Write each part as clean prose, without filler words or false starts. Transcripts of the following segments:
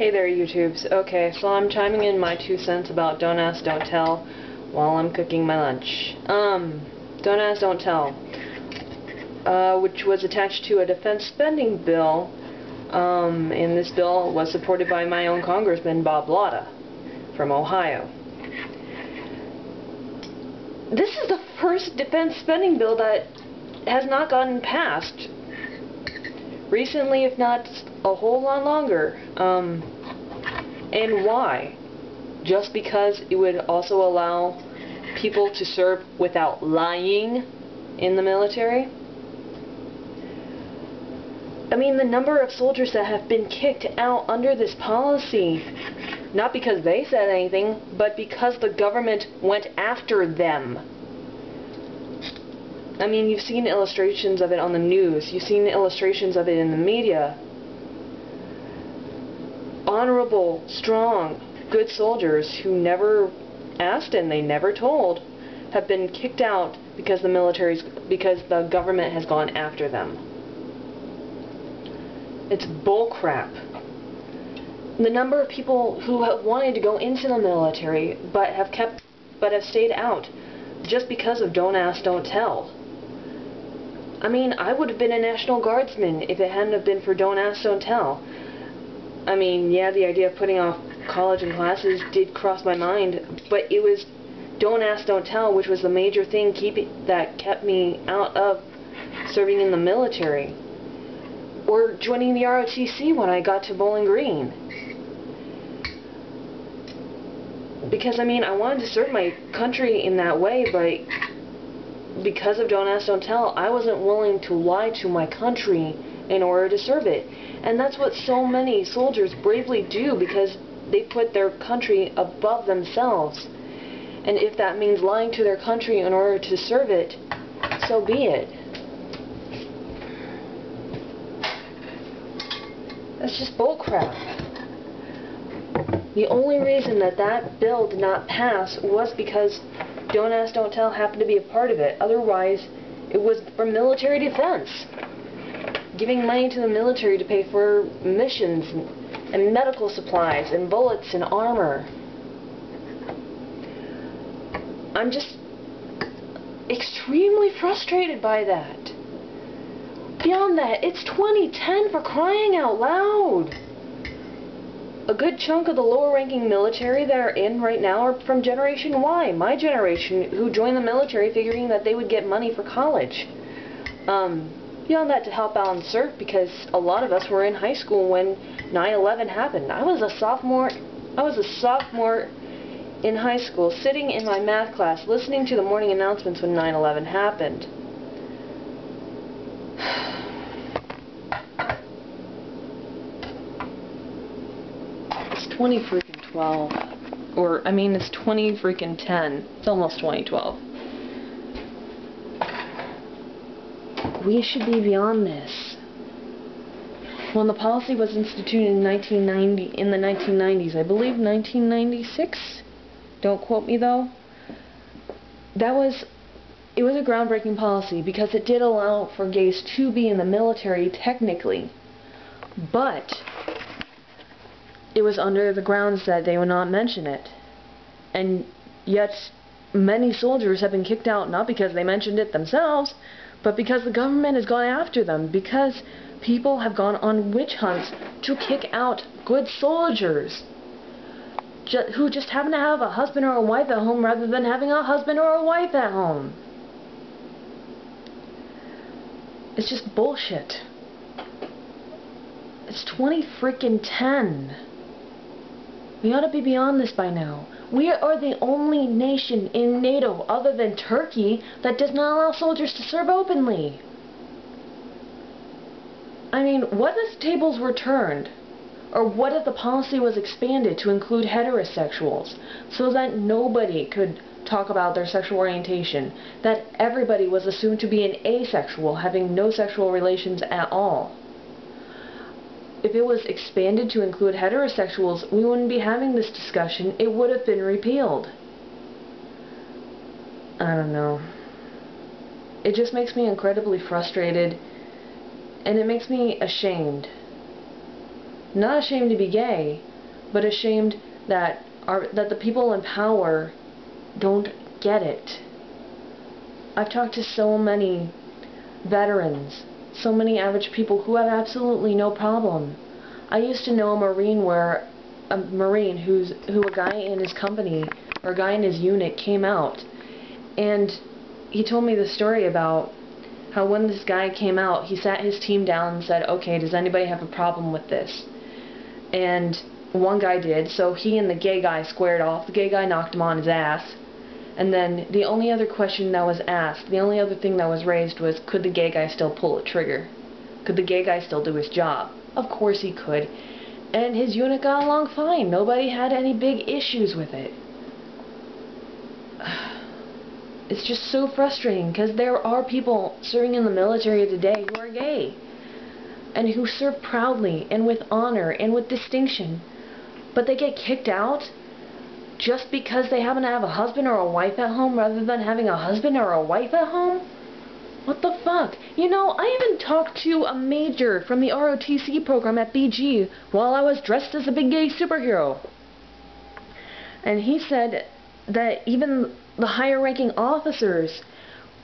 Hey there, YouTubes. Okay, so I'm chiming in my 2 cents about Don't Ask, Don't Tell while I'm cooking my lunch. Don't Ask, Don't Tell, which was attached to a defense spending bill, and this bill was supported by my own congressman, Bob Latta, from Ohio. This is the first defense spending bill that has not gotten passed recently, if not a whole lot longer. And why? Just because it would also allow people to serve without lying in the military? I mean, the number of soldiers that have been kicked out under this policy, not because they said anything, but because the government went after them. I mean, you've seen illustrations of it on the news. You've seen illustrations of it in the media. Honorable, strong, good soldiers who never asked and they never told have been kicked out because the government has gone after them. It's bullcrap. The number of people who have wanted to go into the military but have stayed out just because of Don't Ask, Don't Tell. I mean, I would have been a National Guardsman if it hadn't have been for Don't Ask, Don't Tell. I mean, yeah, the idea of putting off college and classes did cross my mind, but it was Don't Ask, Don't Tell, which was the major thing that kept me out of serving in the military. Or joining the ROTC when I got to Bowling Green. Because, I mean, I wanted to serve my country in that way, but because of Don't Ask, Don't Tell, I wasn't willing to lie to my country in order to serve it. And that's what so many soldiers bravely do, because they put their country above themselves. And if that means lying to their country in order to serve it, so be it. That's just bullcrap. The only reason that bill did not pass was because Don't Ask, Don't Tell happened to be a part of it. Otherwise, it was for military defense. Giving money to the military to pay for missions and medical supplies and bullets and armor. I'm just extremely frustrated by that. Beyond that, it's 2010, for crying out loud. A good chunk of the lower-ranking military that are in right now are from Generation Y, my generation, who joined the military figuring that they would get money for college. Beyond that, to help out and serve, because a lot of us were in high school when 9/11 happened. I was a sophomore in high school, sitting in my math class, listening to the morning announcements when 9/11 happened. It's 2012. Or, I mean, it's 2010. It's almost 2012. We should be beyond this. When the policy was instituted in the 1990s, I believe 1996. Don't quote me though. It was a groundbreaking policy because it did allow for gays to be in the military technically, but it was under the grounds that they would not mention it. And yet many soldiers have been kicked out not because they mentioned it themselves, but because the government has gone after them, because people have gone on witch hunts to kick out good soldiers who just happen to have a husband or a wife at home rather than having a husband or a wife at home. It's just bullshit. It's 2010. We ought to be beyond this by now. We are the only nation in NATO, other than Turkey, that does not allow soldiers to serve openly. I mean, what if the tables were turned? Or what if the policy was expanded to include heterosexuals, so that nobody could talk about their sexual orientation, that everybody was assumed to be an asexual, having no sexual relations at all? If it was expanded to include heterosexuals, we wouldn't be having this discussion. It would have been repealed. I don't know. It just makes me incredibly frustrated, and it makes me ashamed. Not ashamed to be gay, but ashamed that the people in power don't get it. I've talked to so many veterans, so many average people who have absolutely no problem. I used to know a Marine who a guy in his company or a guy in his unit came out, and he told me the story about how when this guy came out, he sat his team down and said, okay, does anybody have a problem with this? And one guy did, so he and the gay guy squared off. The gay guy knocked him on his ass. And then the only other question that was asked, the only other thing that was raised was, could the gay guy still pull a trigger? Could the gay guy still do his job? Of course he could. And his unit got along fine. Nobody had any big issues with it. It's just so frustrating, because there are people serving in the military today who are gay and who serve proudly and with honor and with distinction, but they get kicked out just because they happen to have a husband or a wife at home rather than having a husband or a wife at home? What the fuck? You know, I even talked to a major from the ROTC program at BG while I was dressed as a big gay superhero. And he said that even the higher ranking officers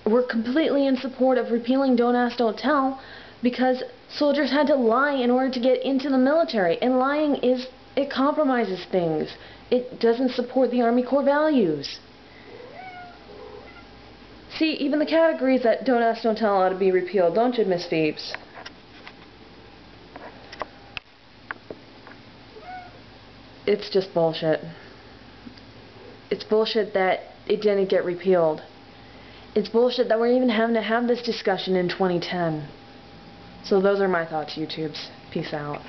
were completely in support of repealing Don't Ask, Don't Tell, because soldiers had to lie in order to get into the military, and lying it compromises things. It doesn't support the Army core values. See, even the categories that Don't Ask, Don't Tell ought to be repealed, don't you, Miss Phoebes? It's just bullshit. It's bullshit that it didn't get repealed. It's bullshit that we're even having to have this discussion in 2010. So those are my thoughts, YouTubes. Peace out.